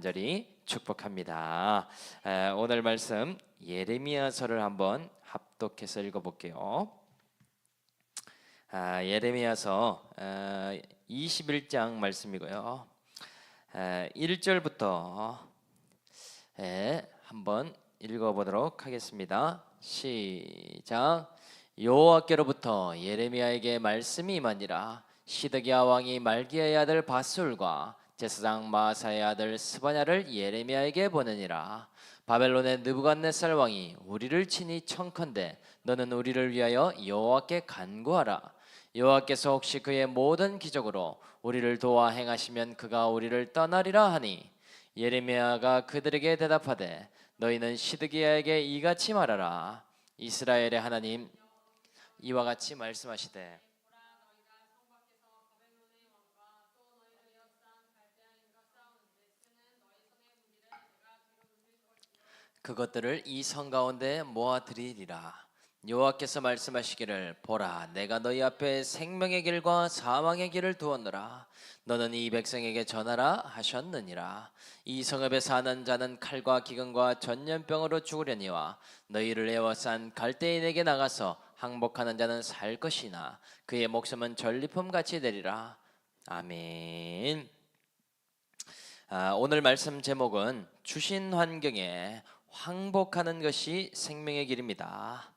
간절히 축복합니다. 오늘 말씀 예레미야서를 한번 합독해서 읽어볼게요. 예레미야서 21장 말씀이고요. 1절부터 한번 읽어보도록 하겠습니다. 시작. 여호와께로부터 예레미야에게 말씀이 임하니라. 시드기야 왕이 말기야의 아들 바술과 제사장 마아사의 아들 스바냐를 예레미야에게 보내니라. 바벨론의 느부갓네살 왕이 우리를 치니 청컨대 너는 우리를 위하여 여호와께 간구하라. 여호와께서 혹시 그의 모든 기적으로 우리를 도와 행하시면 그가 우리를 떠나리라 하니, 예레미야가 그들에게 대답하되 너희는 시드기야에게 이같이 말하라. 이스라엘의 하나님 이와 같이 말씀하시되 그것들을 이 성 가운데 모아드리리라. 여호와께서 말씀하시기를 보라, 내가 너희 앞에 생명의 길과 사망의 길을 두었노라. 너는 이 백성에게 전하라 하셨느니라. 이 성읍에 사는 자는 칼과 기근과 전염병으로 죽으려니와 너희를 에워싼 갈대인에게 나가서 항복하는 자는 살 것이나 그의 목숨은 전리품 같이 되리라. 아멘. 오늘 말씀 제목은 주신 환경에 항복하는 것이 생명의 길입니다.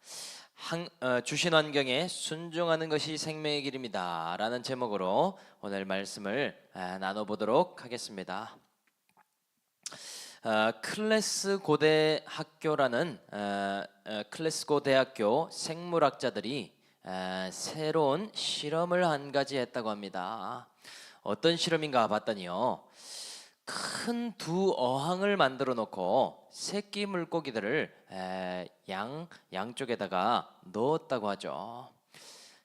주신 환경에 순종하는 것이 생명의 길입니다 라는 제목으로 오늘 말씀을 나눠보도록 하겠습니다. 클래스고 대학교라는 클래스고 대학교 생물학자들이 새로운 실험을 한 가지 했다고 합니다. 어떤 실험인가 봤더니요, 큰 두 어항을 만들어 놓고 새끼 물고기들을 양쪽에다가 넣었다고 하죠.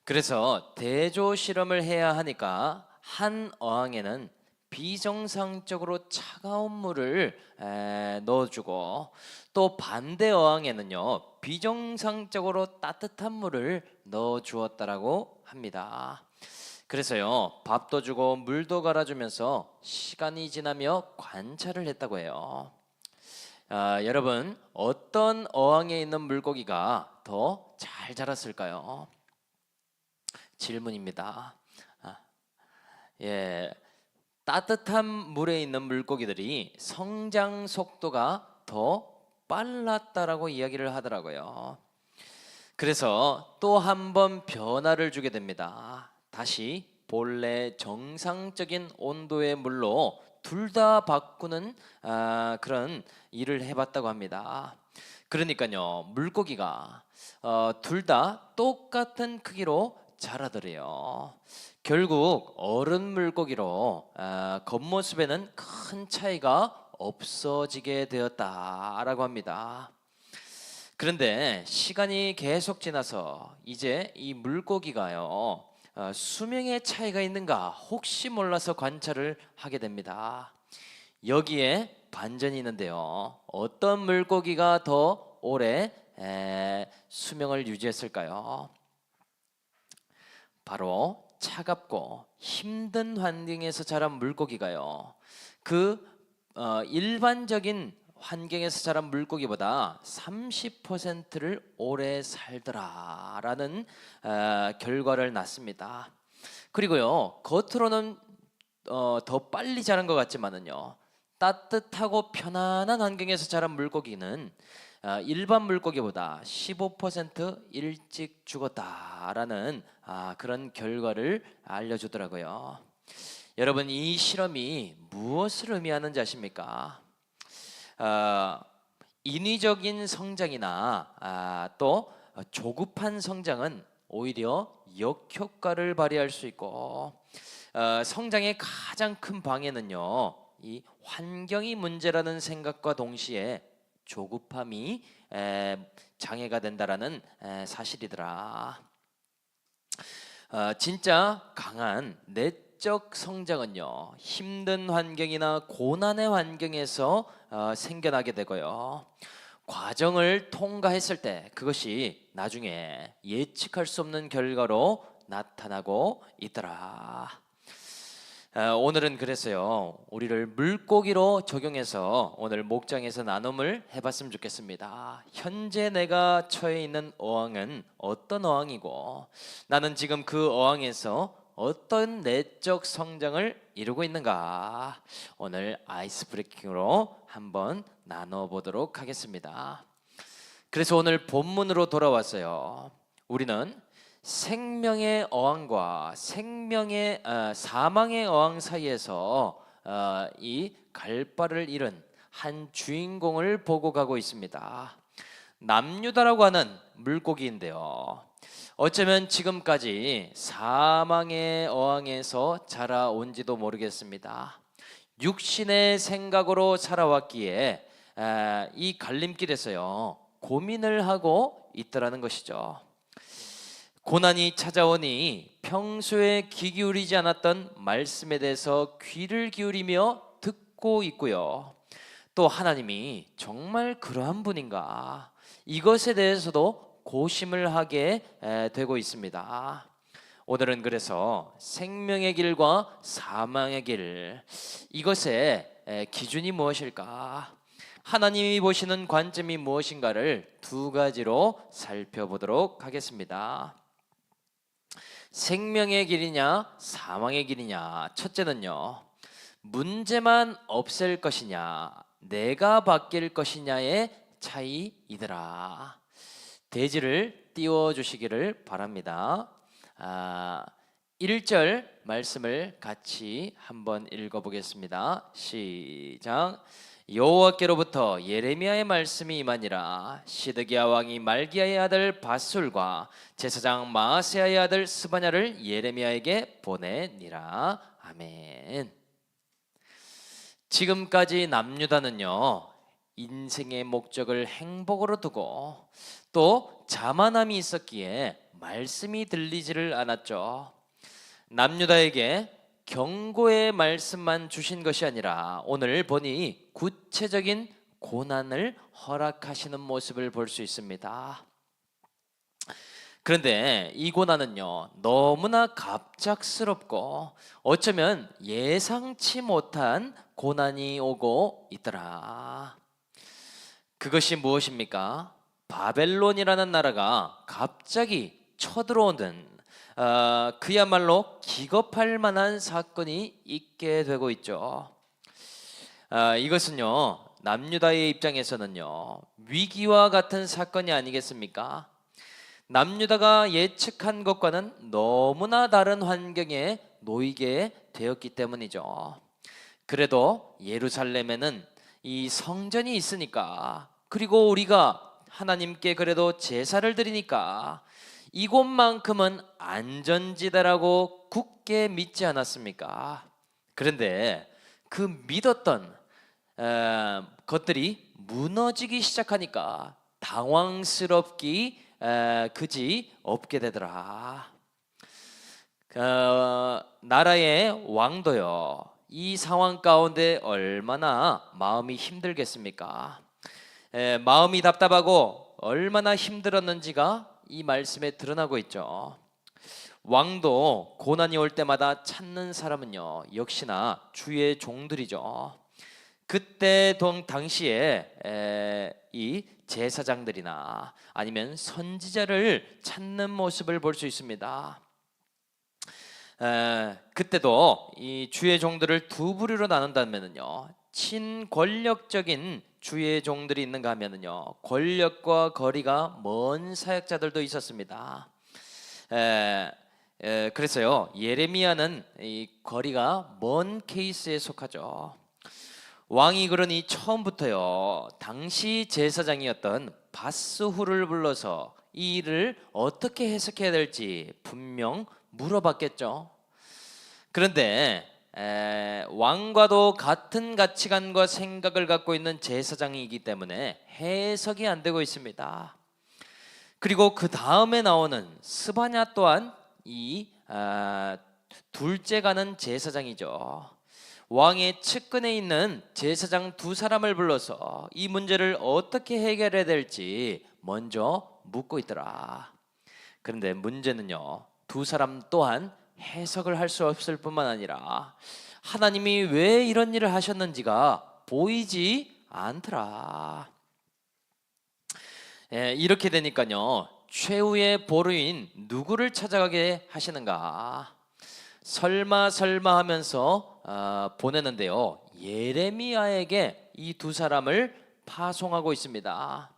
그래서 대조 실험을 해야 하니까 한 어항에는 비정상적으로 차가운 물을 넣어주고 또 반대 어항에는요 비정상적으로 따뜻한 물을 넣어주었다라고 합니다. 그래서요 밥도 주고 물도 갈아주면서 시간이 지나며 관찰을 했다고 해요. 여러분, 어떤 어항에 있는 물고기가 더 잘 자랐을까요? 질문입니다. 따뜻한 물에 있는 물고기들이 성장 속도가 더 빨랐다라고 이야기를 하더라고요. 그래서 또 한 번 변화를 주게 됩니다. 다시 본래 정상적인 온도의 물로 둘 다 바꾸는 그런 일을 해봤다고 합니다. 그러니까요 물고기가 둘 다 똑같은 크기로 자라더래요. 결국 어른 물고기로 겉모습에는 큰 차이가 없어지게 되었다라고 합니다. 그런데 시간이 계속 지나서 이제 이 물고기가요 수명의 차이가 있는가 혹시 몰라서 관찰을 하게 됩니다. 여기에 반전이 있는데요, 어떤 물고기가 더 오래 수명을 유지했을까요? 바로 차갑고 힘든 환경에서 자란 물고기가요 일반적인 환경에서 자란 물고기보다 30%를 오래 살더라라는 결과를 낳습니다. 그리고요 겉으로는 더 빨리 자란 것 같지만은요 따뜻하고 편안한 환경에서 자란 물고기는 일반 물고기보다 15% 일찍 죽었다라는 그런 결과를 알려주더라고요. 여러분, 이 실험이 무엇을 의미하는지 아십니까? 인위적인 성장이나 또 조급한 성장은 오히려 역효과를 발휘할 수 있고, 성장의 가장 큰 방해는요 이 환경이 문제라는 생각과 동시에 조급함이 장애가 된다라는 사실이더라. 진짜 강한 내적 성장은요 힘든 환경이나 고난의 환경에서 생겨나게 되고요 과정을 통과했을 때 그것이 나중에 예측할 수 없는 결과로 나타나고 있더라. 오늘은 그래서요, 우리를 물고기로 적용해서 오늘 목장에서 나눔을 해봤으면 좋겠습니다. 현재 내가 처해 있는 어항은 어떤 어항이고, 나는 지금 그 어항에서 어떤 내적 성장을 이루고 있는가, 오늘 아이스 브레이킹으로 한번 나눠보도록 하겠습니다. 그래서 오늘 본문으로 돌아왔어요. 우리는 생명의 어항과 사망의 어항 사이에서 이 갈바를 잃은 한 주인공을 보고 가고 있습니다. 남유다라고 하는 물고기인데요, 어쩌면 지금까지 사망의 어항에서 자라온지도 모르겠습니다. 육신의 생각으로 살아왔기에 이 갈림길에서요, 고민을 하고 있더라는 것이죠. 고난이 찾아오니 평소에 귀 기울이지 않았던 말씀에 대해서 귀를 기울이며 듣고 있고요. 또 하나님이 정말 그러한 분인가, 이것에 대해서도 고심을 하게 되고 있습니다. 오늘은 그래서 생명의 길과 사망의 길, 이것의 기준이 무엇일까, 하나님이 보시는 관점이 무엇인가를 두 가지로 살펴보도록 하겠습니다. 생명의 길이냐 사망의 길이냐, 첫째는요, 문제만 없앨 것이냐 내가 바뀔 것이냐의 차이이더라. 대지를 띄워주시기를 바랍니다. 1절 말씀을 같이 한번 읽어보겠습니다. 시작. 여호와께로부터 예레미야의 말씀이 임하니라. 시드기야 왕이 말기야의 아들 밧술과 제사장 마아세야의 아들 스바냐를 예레미야에게 보내니라. 아멘. 지금까지 남유다는요, 인생의 목적을 행복으로 두고 또 자만함이 있었기에 말씀이 들리지를 않았죠. 남유다에게 경고의 말씀만 주신 것이 아니라 오늘 보니 구체적인 고난을 허락하시는 모습을 볼 수 있습니다. 그런데 이 고난은요, 너무나 갑작스럽고 어쩌면 예상치 못한 고난이 오고 있더라. 그것이 무엇입니까? 바벨론이라는 나라가 갑자기 쳐들어오는 그야말로 기겁할 만한 사건이 있게 되고 있죠. 이것은요, 남유다의 입장에서는요, 위기와 같은 사건이 아니겠습니까? 남유다가 예측한 것과는 너무나 다른 환경에 놓이게 되었기 때문이죠. 그래도 예루살렘에는 이 성전이 있으니까, 그리고 우리가 하나님께 그래도 제사를 드리니까 이곳만큼은 안전지대라고 굳게 믿지 않았습니까? 그런데 그 믿었던 것들이 무너지기 시작하니까 당황스럽기 그지 없게 되더라. 나라의 왕도요, 이 상황 가운데 얼마나 마음이 힘들겠습니까? 마음이 답답하고 얼마나 힘들었는지가 이 말씀에 드러나고 있죠. 왕도 고난이 올 때마다 찾는 사람은요, 역시나 주의 종들이죠. 그때 당시에 이 제사장들이나 아니면 선지자를 찾는 모습을 볼 수 있습니다. 그때도 이 주의 종들을 두 부류로 나눈다면요, 친권력적인 주의 종들이 있는가 하면요, 권력과 거리가 먼 사역자들도 있었습니다. 그래서요, 예레미야는 이 거리가 먼 케이스에 속하죠. 왕이 그러니 처음부터요, 당시 제사장이었던 밧스후를 불러서 이 일을 어떻게 해석해야 될지 분명 물어봤겠죠. 그런데 왕과도 같은 가치관과 생각을 갖고 있는 제사장이기 때문에 해석이 안 되고 있습니다. 그리고 그 다음에 나오는 스바냐 또한 이 둘째 가는 제사장이죠. 왕의 측근에 있는 제사장 두 사람을 불러서 이 문제를 어떻게 해결해야 될지 먼저 묻고 있더라. 그런데 문제는요, 두 사람 또한 해석을 할 수 없을 뿐만 아니라 하나님이 왜 이런 일을 하셨는지가 보이지 않더라. 이렇게 되니까요, 최후의 보루인 누구를 찾아가게 하시는가? 설마 하면서 보내는데요, 예레미야에게 이 두 사람을 파송하고 있습니다.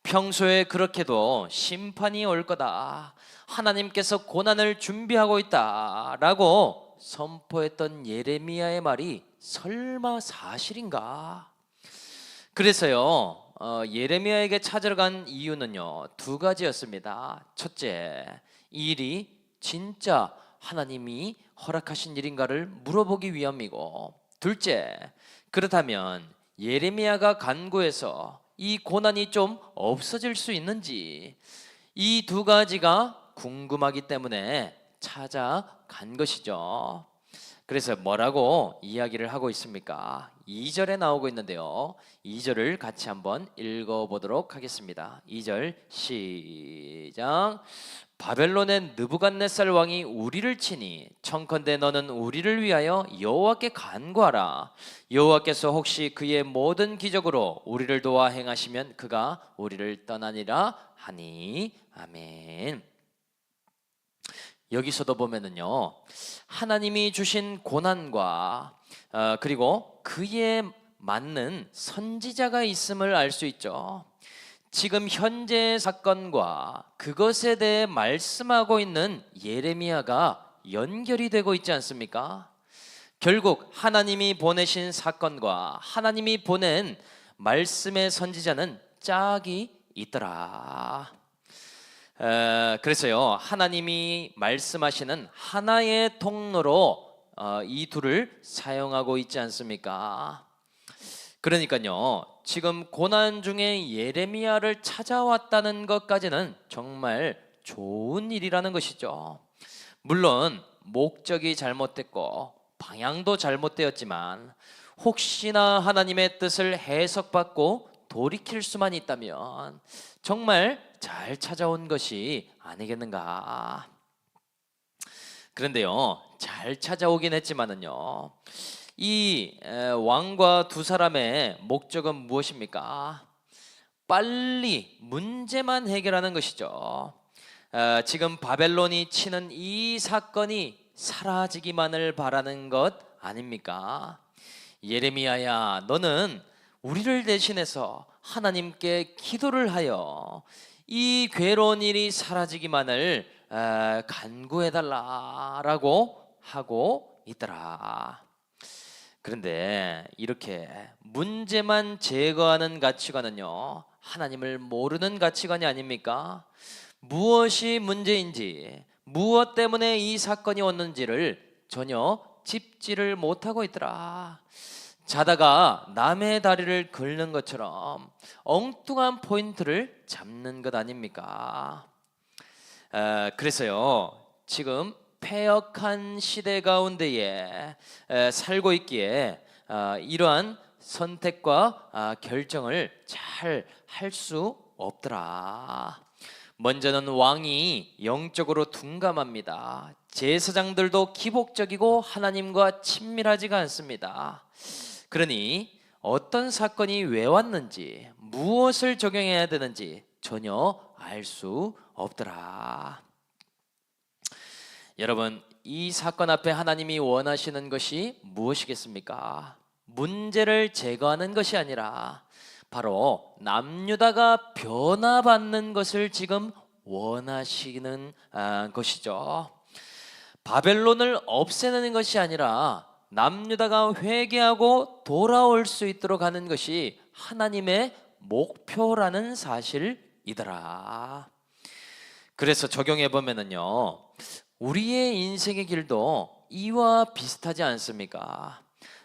평소에 그렇게도 심판이 올 거다, 하나님께서 고난을 준비하고 있다 라고 선포했던 예레미야의 말이 설마 사실인가? 그래서요, 예레미야에게 찾으러 간 이유는요, 두 가지였습니다. 첫째, 이 일이 진짜 하나님이 허락하신 일인가를 물어보기 위함이고, 둘째, 그렇다면 예레미야가 간구해서 이 고난이 좀 없어질 수 있는지, 이 두 가지가 궁금하기 때문에 찾아간 것이죠. 그래서 뭐라고 이야기를 하고 있습니까? 2절에 나오고 있는데요, 2절을 같이 한번 읽어보도록 하겠습니다. 2절 시작. 바벨론의 느부갓네살 왕이 우리를 치니 청컨대 너는 우리를 위하여 여호와께 간구하라. 여호와께서 혹시 그의 모든 기적으로 우리를 도와 행하시면 그가 우리를 떠나니라 하니. 아멘. 여기서도 보면은요, 하나님이 주신 고난과 그리고 그에 맞는 선지자가 있음을 알 수 있죠. 지금 현재의 사건과 그것에 대해 말씀하고 있는 예레미야가 연결이 되고 있지 않습니까? 결국 하나님이 보내신 사건과 하나님이 보낸 말씀의 선지자는 짝이 있더라. 그래서요, 하나님이 말씀하시는 하나의 통로로 이 둘을 사용하고 있지 않습니까? 그러니까요, 지금 고난 중에 예레미야를 찾아왔다는 것까지는 정말 좋은 일이라는 것이죠. 물론 목적이 잘못됐고 방향도 잘못되었지만 혹시나 하나님의 뜻을 해석받고 돌이킬 수만 있다면 정말 잘 찾아온 것이 아니겠는가. 그런데요, 잘 찾아오긴 했지만은요, 이 왕과 두 사람의 목적은 무엇입니까? 빨리 문제만 해결하는 것이죠. 지금 바벨론이 치는 이 사건이 사라지기만을 바라는 것 아닙니까? 예레미야야, 너는 우리를 대신해서 하나님께 기도를 하여 이 괴로운 일이 사라지기만을 간구해달라라고 하고 있더라. 그런데 이렇게 문제만 제거하는 가치관은요, 하나님을 모르는 가치관이 아닙니까? 무엇이 문제인지, 무엇 때문에 이 사건이 왔는지를 전혀 짚지를 못하고 있더라. 자다가 남의 다리를 긁는 것처럼 엉뚱한 포인트를 잡는 것 아닙니까? 그래서요, 지금 패역한 시대 가운데에 살고 있기에 이러한 선택과 결정을 잘 할 수 없더라. 먼저는 왕이 영적으로 둔감합니다. 제사장들도 기복적이고 하나님과 친밀하지가 않습니다. 그러니 어떤 사건이 왜 왔는지, 무엇을 적용해야 되는지 전혀 알 수 없더라. 여러분, 이 사건 앞에 하나님이 원하시는 것이 무엇이겠습니까? 문제를 제거하는 것이 아니라 바로 남유다가 변화받는 것을 지금 원하시는 것이죠. 바벨론을 없애는 것이 아니라 남유다가 회개하고 돌아올 수 있도록 하는 것이 하나님의 목표라는 사실이더라. 그래서 적용해 보면은요, 우리의 인생의 길도 이와 비슷하지 않습니까?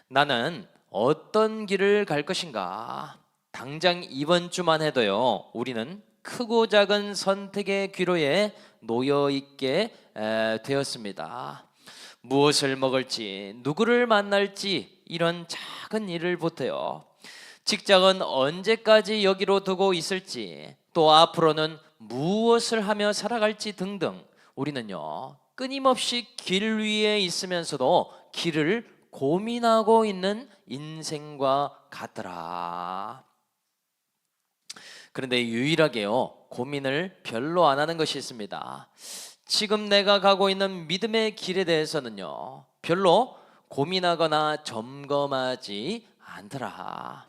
나는 어떤 길을 갈 것인가? 당장 이번 주만 해도요, 우리는 크고 작은 선택의 기로에 놓여 있게 되었습니다. 무엇을 먹을지, 누구를 만날지, 이런 작은 일을부터요, 직장은 언제까지 여기로 두고 있을지, 또 앞으로는 무엇을 하며 살아갈지 등등, 우리는요, 끊임없이 길 위에 있으면서도 길을 고민하고 있는 인생과 같더라. 그런데 유일하게요, 고민을 별로 안 하는 것이 있습니다. 지금 내가 가고 있는 믿음의 길에 대해서는요, 별로 고민하거나 점검하지 않더라.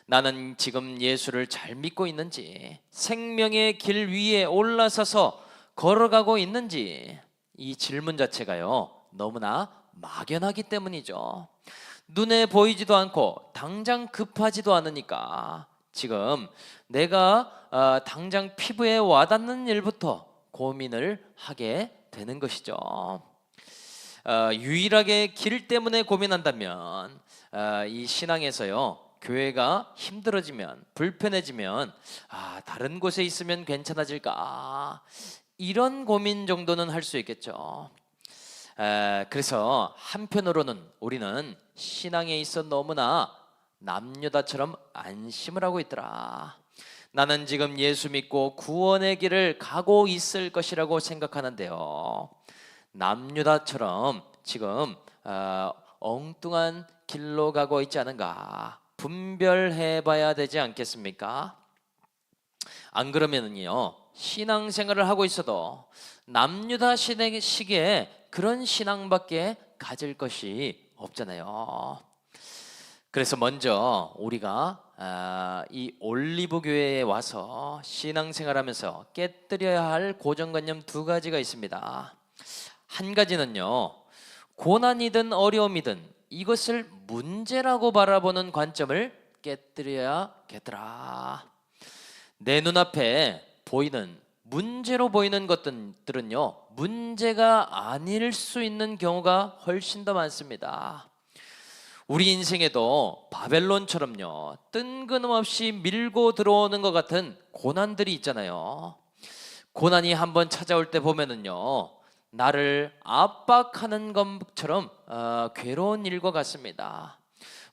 나는 지금 예수를 잘 믿고 있는지, 생명의 길 위에 올라서서 걸어가고 있는지, 이 질문 자체가요, 너무나 막연하기 때문이죠. 눈에 보이지도 않고 당장 급하지도 않으니까 지금 내가 당장 피부에 와닿는 일부터 고민을 하게 되는 것이죠. 유일하게 길 때문에 고민한다면 이 신앙에서요, 교회가 힘들어지면, 불편해지면 다른 곳에 있으면 괜찮아질까, 이런 고민 정도는 할 수 있겠죠. 그래서 한편으로는 우리는 신앙에 있어 너무나 남유다처럼 안심을 하고 있더라. 나는 지금 예수 믿고 구원의 길을 가고 있을 것이라고 생각하는데요, 남유다처럼 지금 엉뚱한 길로 가고 있지 않은가 분별해 봐야 되지 않겠습니까? 안 그러면은요, 신앙생활을 하고 있어도 남유다 시기에 그런 신앙밖에 가질 것이 없잖아요. 그래서 먼저 우리가 이 올리브 교회에 와서 신앙생활하면서 깨뜨려야 할 고정관념 두 가지가 있습니다. 한 가지는요, 고난이든 어려움이든 이것을 문제라고 바라보는 관점을 깨뜨려야겠더라. 내 눈앞에 보이는, 문제로 보이는 것들은요, 문제가 아닐 수 있는 경우가 훨씬 더 많습니다. 우리 인생에도 바벨론처럼요, 뜬금없이 밀고 들어오는 것 같은 고난들이 있잖아요. 고난이 한번 찾아올 때 보면은요, 나를 압박하는 것처럼 괴로운 일과 같습니다.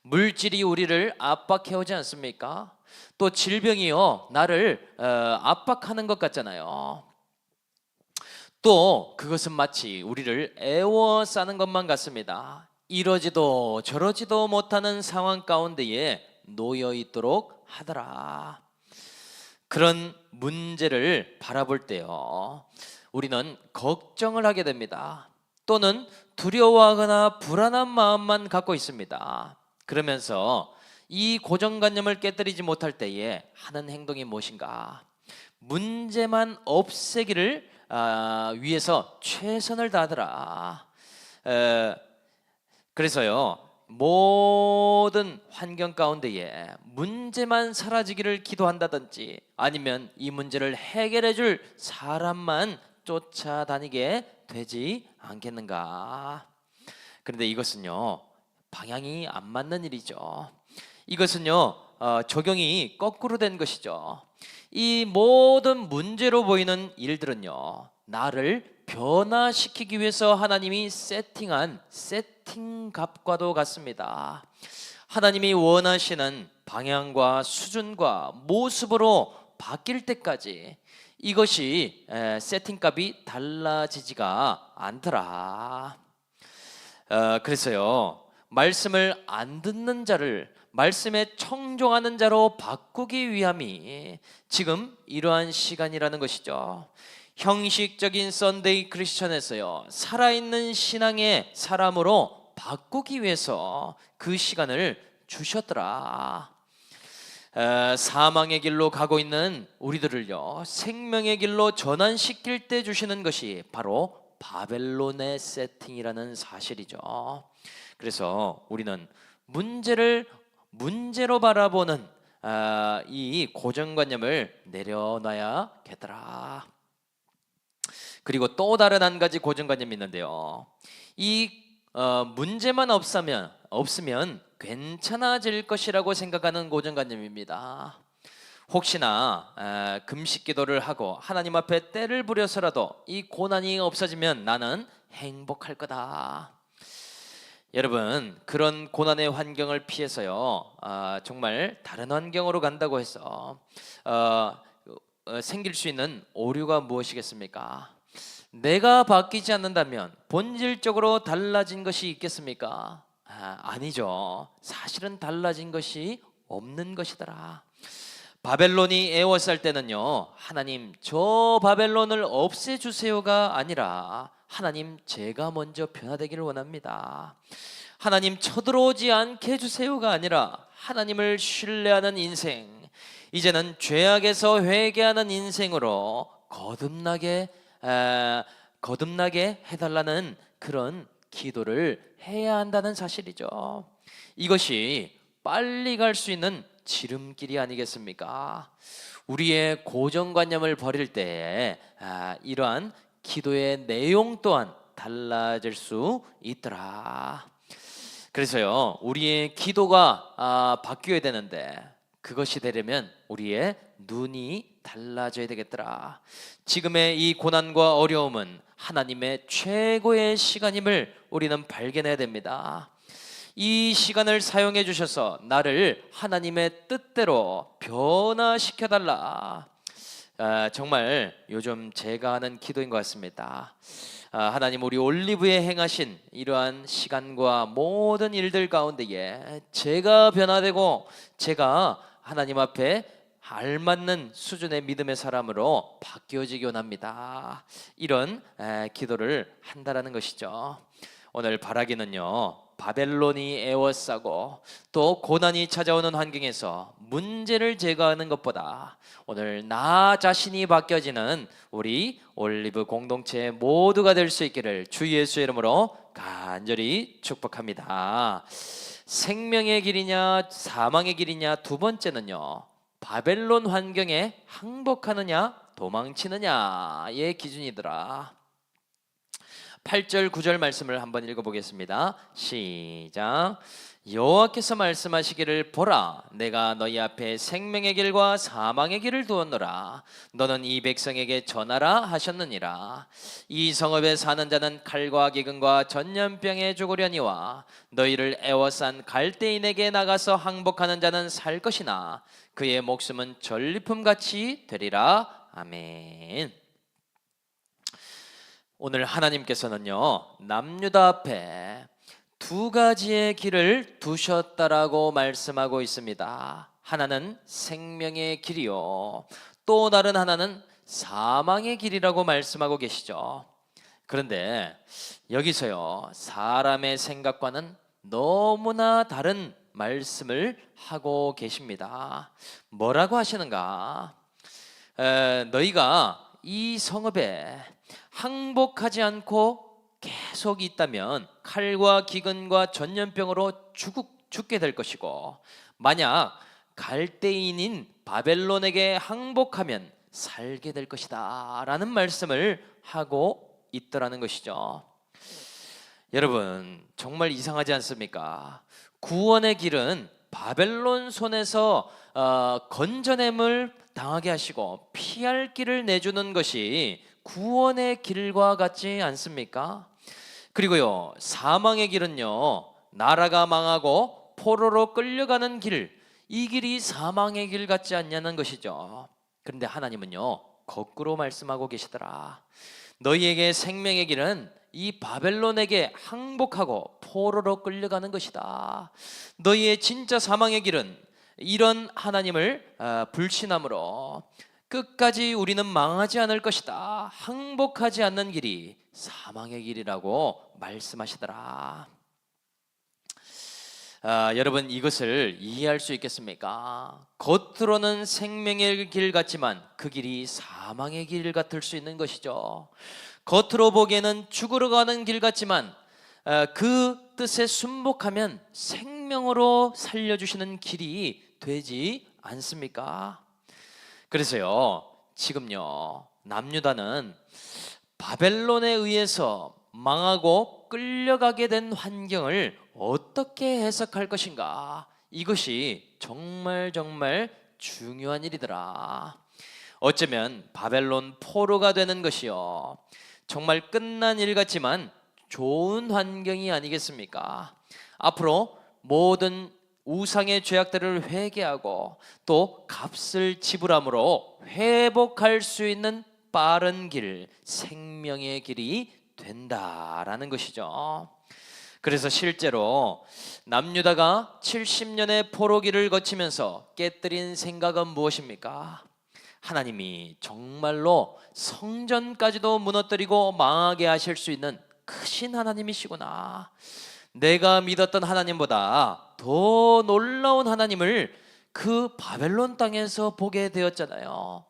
물질이 우리를 압박해 오지 않습니까? 또 질병이요, 나를 압박하는 것 같잖아요. 또 그것은 마치 우리를 애워싸는 것만 같습니다. 이러지도 저러지도 못하는 상황 가운데에 놓여 있도록 하더라. 그런 문제를 바라볼 때요, 우리는 걱정을 하게 됩니다. 또는 두려워하거나 불안한 마음만 갖고 있습니다. 그러면서 이 고정관념을 깨뜨리지 못할 때에 하는 행동이 무엇인가? 문제만 없애기를 위해서 최선을 다하더라. 그래서요, 모든 환경 가운데에 문제만 사라지기를 기도한다든지, 아니면 이 문제를 해결해 줄 사람만 쫓아다니게 되지 않겠는가? 그런데 이것은요, 방향이 안 맞는 일이죠. 이것은요, 적용이 거꾸로 된 것이죠. 이 모든 문제로 보이는 일들은요, 나를 변화시키기 위해서 하나님이 세팅한 세팅값과도 같습니다. 하나님이 원하시는 방향과 수준과 모습으로 바뀔 때까지 이것이 세팅값이 달라지지가 않더라. 그래서요, 말씀을 안 듣는 자를 말씀에 청종하는 자로 바꾸기 위함이 지금 이러한 시간이라는 것이죠. 형식적인 썬데이 크리스천에서요, 살아있는 신앙의 사람으로 바꾸기 위해서 그 시간을 주셨더라. 사망의 길로 가고 있는 우리들을요, 생명의 길로 전환시킬 때 주시는 것이 바로 바벨론의 세팅이라는 사실이죠. 그래서 우리는 문제를 문제로 바라보는 이 고정관념을 내려놔야겠더라. 그리고 또 다른 한 가지 고정관념이 있는데요, 이 문제만 없으면 괜찮아질 것이라고 생각하는 고정관념입니다. 혹시나 금식 기도를 하고 하나님 앞에 때를 부려서라도 이 고난이 없어지면 나는 행복할 거다. 여러분, 그런 고난의 환경을 피해서요, 정말 다른 환경으로 간다고 해서 생길 수 있는 오류가 무엇이겠습니까? 내가 바뀌지 않는다면 본질적으로 달라진 것이 있겠습니까? 아니죠. 사실은 달라진 것이 없는 것이더라. 바벨론이 애워쌀 때는요, 하나님 저 바벨론을 없애주세요가 아니라 하나님 제가 먼저 변화되기를 원합니다. 하나님 쳐들어오지 않게 해주세요가 아니라 하나님을 신뢰하는 인생, 이제는 죄악에서 회개하는 인생으로 거듭나게 해달라는 그런 기도를 해야 한다는 사실이죠. 이것이 빨리 갈 수 있는 지름길이 아니겠습니까? 우리의 고정관념을 버릴 때 이러한 기도의 내용 또한 달라질 수 있더라. 그래서요, 우리의 기도가 바뀌어야 되는데 그것이 되려면 우리의 눈이 달라져야 되겠더라. 지금의 이 고난과 어려움은 하나님의 최고의 시간임을 우리는 발견해야 됩니다. 이 시간을 사용해 주셔서 나를 하나님의 뜻대로 변화시켜 달라. 정말 요즘 제가 하는 기도인 것 같습니다. 하나님, 우리 올리브에 행하신 이러한 시간과 모든 일들 가운데에 제가 변화되고 제가 하나님 앞에 알맞는 수준의 믿음의 사람으로 바뀌어지기 원합니다. 이런 기도를 한다라는 것이죠. 오늘 바라기는요, 바벨론이 애워싸고 또 고난이 찾아오는 환경에서 문제를 제거하는 것보다 오늘 나 자신이 바뀌어지는 우리 올리브 공동체 모두가 될 수 있기를 주 예수의 이름으로 간절히 축복합니다. 생명의 길이냐 사망의 길이냐, 두 번째는요, 바벨론 환경에 항복하느냐 도망치느냐의 기준이더라. 8절 9절 말씀을 한번 읽어보겠습니다. 시작. 여호와께서 말씀하시기를 보라, 내가 너희 앞에 생명의 길과 사망의 길을 두었노라. 너는 이 백성에게 전하라 하셨느니라. 이 성읍에 사는 자는 칼과 기근과 전염병에 죽으려니와 너희를 애워싼 갈대인에게 나가서 항복하는 자는 살 것이나 그의 목숨은 전리품같이 되리라. 아멘. 오늘 하나님께서는요, 남유다 앞에 두 가지의 길을 두셨다라고 말씀하고 있습니다. 하나는 생명의 길이요, 또 다른 하나는 사망의 길이라고 말씀하고 계시죠. 그런데 여기서요, 사람의 생각과는 너무나 다른 말씀을 하고 계십니다. 뭐라고 하시는가? 너희가 이 성읍에 항복하지 않고 계속 있다면 칼과 기근과 전염병으로 죽게 될 것이고, 만약 갈대인인 바벨론에게 항복하면 살게 될 것이다 라는 말씀을 하고 있더라는 것이죠. 여러분, 정말 이상하지 않습니까? 구원의 길은 바벨론 손에서 건져냄을 당하게 하시고 피할 길을 내주는 것이 구원의 길과 같지 않습니까? 그리고요, 사망의 길은요, 나라가 망하고 포로로 끌려가는 길, 이 길이 사망의 길 같지 않냐는 것이죠. 그런데 하나님은요, 거꾸로 말씀하고 계시더라. 너희에게 생명의 길은 이 바벨론에게 항복하고 포로로 끌려가는 것이다. 너희의 진짜 사망의 길은 이런 하나님을 불신함으로 끝까지 우리는 망하지 않을 것이다, 항복하지 않는 길이 사망의 길이라고 말씀하시더라. 여러분, 이것을 이해할 수 있겠습니까? 겉으로는 생명의 길 같지만 그 길이 사망의 길 같을 수 있는 것이죠. 겉으로 보기에는 죽으러 가는 길 같지만 그 뜻에 순복하면 생명으로 살려주시는 길이 되지 않습니까? 그래서요, 지금요, 남유다는 바벨론에 의해서 망하고 끌려가게 된 환경을 어떻게 해석할 것인가, 이것이 정말 중요한 일이더라. 어쩌면 바벨론 포로가 되는 것이요, 정말 끝난 일 같지만 좋은 환경이 아니겠습니까? 앞으로 모든 우상의 죄악들을 회개하고 또 값을 지불함으로 회복할 수 있는 빠른 길, 생명의 길이 된다라는 것이죠. 그래서 실제로 남유다가 70년의 포로기를 거치면서 깨뜨린 생각은 무엇입니까? 하나님이 정말로 성전까지도 무너뜨리고 망하게 하실 수 있는 크신 하나님이시구나. 내가 믿었던 하나님보다 더 놀라운 하나님을 그 바벨론 땅에서 보게 되었잖아요.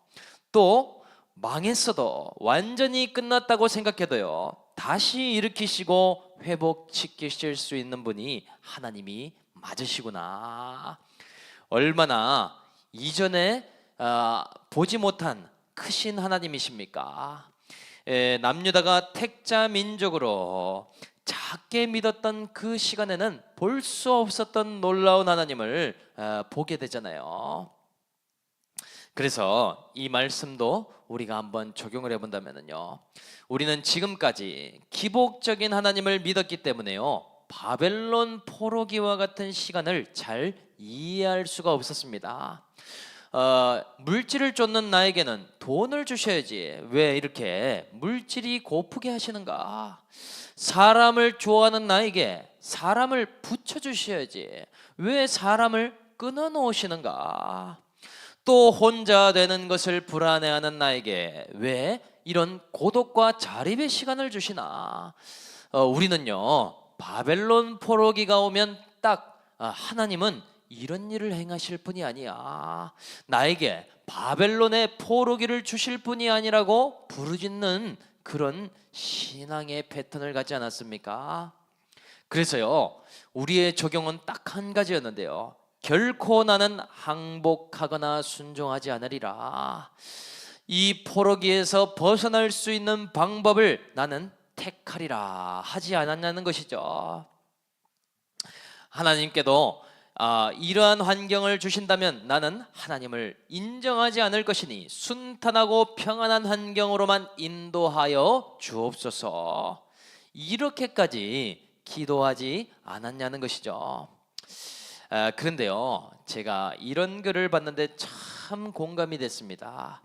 또 망했어도 완전히 끝났다고 생각해도요, 다시 일으키시고 회복시키실 수 있는 분이 하나님이 맞으시구나. 얼마나 이전에 보지 못한 크신 하나님이십니까? 남유다가 택자 민족으로 작게 믿었던 그 시간에는 볼 수 없었던 놀라운 하나님을 보게 되잖아요. 그래서 이 말씀도 우리가 한번 적용을 해본다면요, 우리는 지금까지 기복적인 하나님을 믿었기 때문에요, 바벨론 포로기와 같은 시간을 잘 이해할 수가 없었습니다. 물질을 쫓는 나에게는 돈을 주셔야지 왜 이렇게 물질이 고프게 하시는가? 사람을 좋아하는 나에게 사람을 붙여주셔야지 왜 사람을 끊어놓으시는가? 또 혼자 되는 것을 불안해하는 나에게 왜 이런 고독과 자립의 시간을 주시나? 우리는요, 바벨론 포로기가 오면 딱 하나님은 이런 일을 행하실 분이 아니야, 나에게 바벨론의 포로기를 주실 분이 아니라고 부르짖는 그런 신앙의 패턴을 갖지 않았습니까? 그래서요, 우리의 적용은 딱 한 가지였는데요, 결코 나는 항복하거나 순종하지 않으리라. 이 포로기에서 벗어날 수 있는 방법을 나는 택하리라 하지 않았냐는 것이죠. 하나님께도 이러한 환경을 주신다면 나는 하나님을 인정하지 않을 것이니 순탄하고 평안한 환경으로만 인도하여 주옵소서, 이렇게까지 기도하지 않았냐는 것이죠. 그런데요, 제가 이런 글을 봤는데 참 공감이 됐습니다.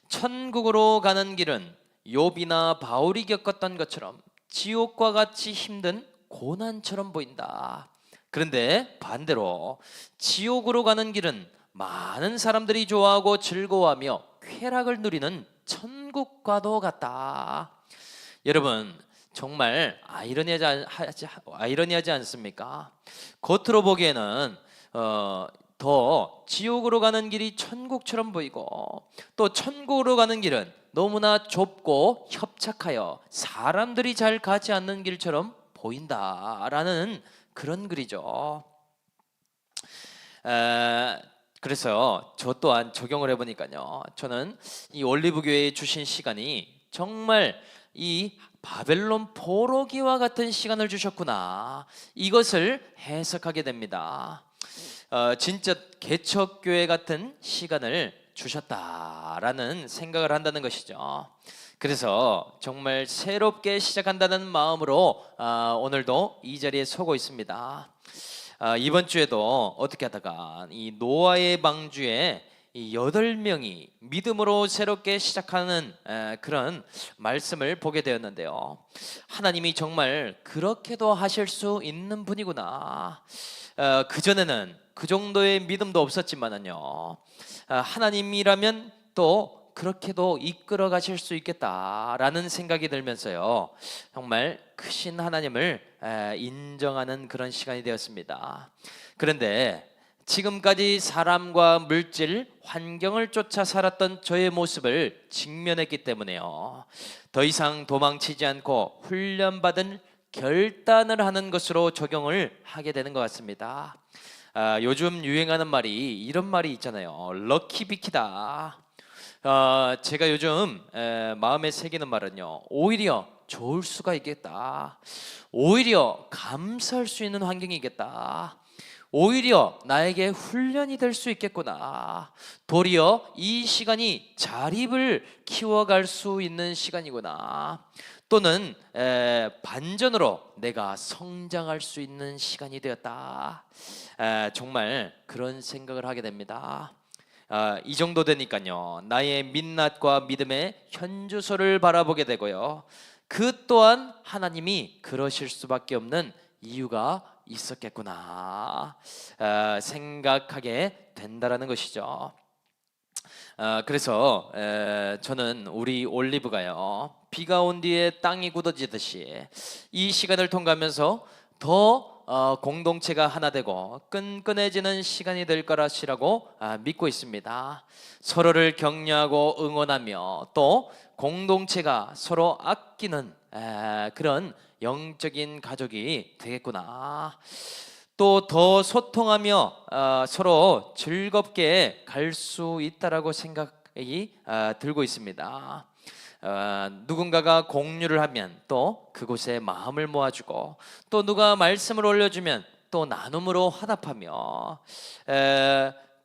천국으로 가는 길은 욥이나 바울이 겪었던 것처럼 지옥과 같이 힘든 고난처럼 보인다. 그런데 반대로 지옥으로 가는 길은 많은 사람들이 좋아하고 즐거워하며 쾌락을 누리는 천국과도 같다. 여러분, 정말 아이러니하지 않습니까? 겉으로 보기에는 더 지옥으로 가는 길이 천국처럼 보이고, 또 천국으로 가는 길은 너무나 좁고 협착하여 사람들이 잘 가지 않는 길처럼 보인다라는 그런 글이죠. 그래서 저 또한 적용을 해보니까요, 저는 이 올리브교회에 주신 시간이 정말 이 바벨론 포로기와 같은 시간을 주셨구나, 이것을 해석하게 됩니다. 진짜 개척교회 같은 시간을 주셨다라는 생각을 한다는 것이죠. 그래서 정말 새롭게 시작한다는 마음으로 오늘도 이 자리에 서고 있습니다. 이번 주에도 어떻게 하다가 이 노아의 방주에 이 8명이 믿음으로 새롭게 시작하는 그런 말씀을 보게 되었는데요, 하나님이 정말 그렇게도 하실 수 있는 분이구나. 그전에는 그 정도의 믿음도 없었지만은요, 하나님이라면 또 그렇게도 이끌어 가실 수 있겠다라는 생각이 들면서요, 정말 크신 하나님을 인정하는 그런 시간이 되었습니다. 그런데 지금까지 사람과 물질, 환경을 쫓아 살았던 저의 모습을 직면했기 때문에요, 더 이상 도망치지 않고 훈련받은 결단을 하는 것으로 적용을 하게 되는 것 같습니다. 요즘 유행하는 말이 이런 말이 있잖아요. 럭키비키다. 제가 요즘 마음에 새기는 말은요, 오히려 좋을 수가 있겠다. 오히려 감사할 수 있는 환경이겠다. 오히려 나에게 훈련이 될 수 있겠구나. 도리어 이 시간이 자립을 키워갈 수 있는 시간이구나. 또는 반전으로 내가 성장할 수 있는 시간이 되었다. 정말 그런 생각을 하게 됩니다. 이 정도 되니까요, 나의 민낯과 믿음의 현주소를 바라보게 되고요, 그 또한 하나님이 그러실 수밖에 없는 이유가 있었겠구나 생각하게 된다라는 것이죠. 그래서 저는 우리 올리브가요, 비가 온 뒤에 땅이 굳어지듯이 이 시간을 통과하면서 더 공동체가 하나 되고 끈끈해지는 시간이 될 것이라고 믿고 있습니다. 서로를 격려하고 응원하며 또 공동체가 서로 아끼는 그런 영적인 가족이 되겠구나. 또 더 소통하며 서로 즐겁게 갈 수 있다라고 생각이 들고 있습니다. 누군가가 공유를 하면 또 그곳에 마음을 모아주고, 또 누가 말씀을 올려주면 또 나눔으로 화답하며,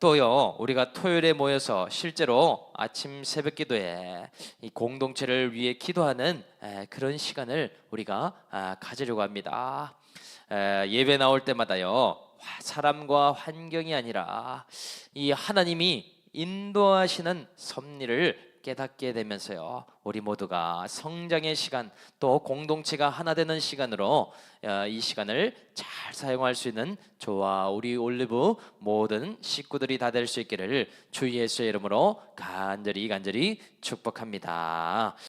또요, 우리가 토요일에 모여서 실제로 아침 새벽 기도에 이 공동체를 위해 기도하는 그런 시간을 우리가 가지려고 합니다. 예배 나올 때마다요, 사람과 환경이 아니라 이 하나님이 인도하시는 섭리를 깨닫게 되면서요, 우리 모두가 성장의 시간, 또 공동체가 하나 되는 시간으로 이 시간을 잘 사용할 수 있는 저와 우리 올리브 모든 식구들이 다 될 수 있기를 주 예수의 이름으로 간절히 축복합니다.